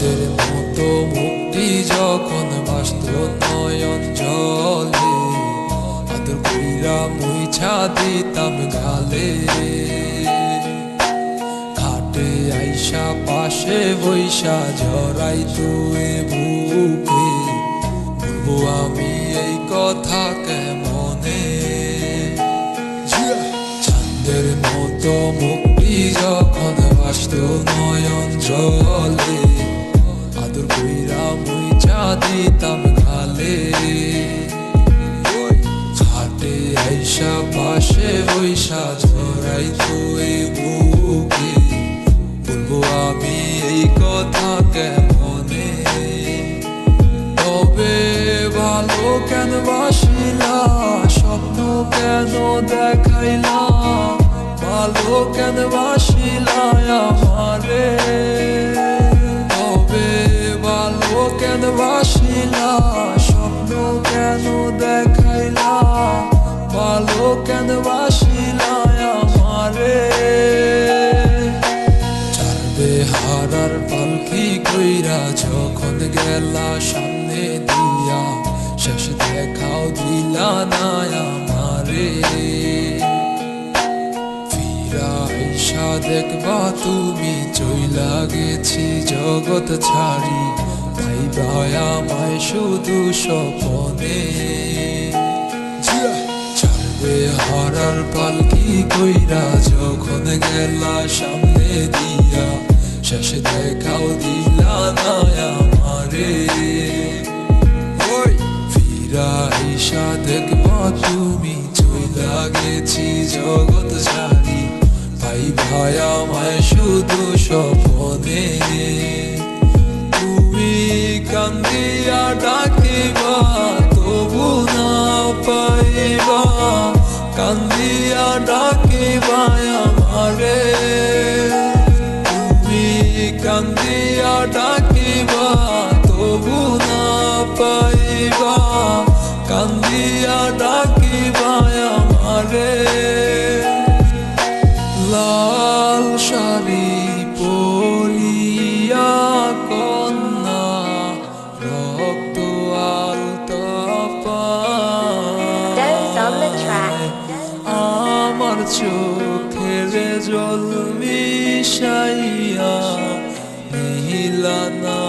চাঁদের মতো মুক্তি যখন বাসত নয়ন জলে, আদর কইরা মুইছা দিতাম গালে। খাটে আইসা পাশে বইসা জড়াই তুই বুকে, বলবো আমি এই কথা কেমনে। চাঁদের মতো মুক্তি যখন বাসত নয়ন জলে, আদর কইরা মুইছা দিতাম গালে। খাটে আইসা পাশে বইসা জড়াই তুই বুকে, বলবো আমি এই কথা কেমনে। তবে ভালো কেন বাসিলা, স্বপ্ন কেন দেখাইলা, ভালো কেন বাসিলা আমারে। তবে ভালো কেন বাসিলা, স্বপ্ন কেন দেখাইলা, ভালো কেন বাসিলা আমারে। চারবে হারার পালকি কইরা যখন গেলা সামনে দিয়া, শেষ দেখাও দিলা না আমারে। ফিরা আইসা দেখবা তুমি চইলা গেছি জগৎ ছাড়ি, পাইবা আমায় শুধু স্বপনে। চারবে হারার পালকি কইরা যখন গেলা সামনে দিয়া, শেষ দেখাও দিলা না আমারে। ফিরা আইসা দেখবা তুমি চইলা গেছি জগৎ ছাড়ি, পাইবা আমায় শুধু স্বপনে। তুমি কান্দিয়া ডাকিবা তবু না পাইবা, কান্দিয়া ডাকিবা আমারে। তুমি কান্দিয়া ডাকিবা তবু না পাইবা, কান্দিয়া ডাকিবা আমারে। লাল শাড়ি পরিয়া কন্যা রক্ত আলতা পায়, আমার চোখের জল মিশাইয়া নিহিলা না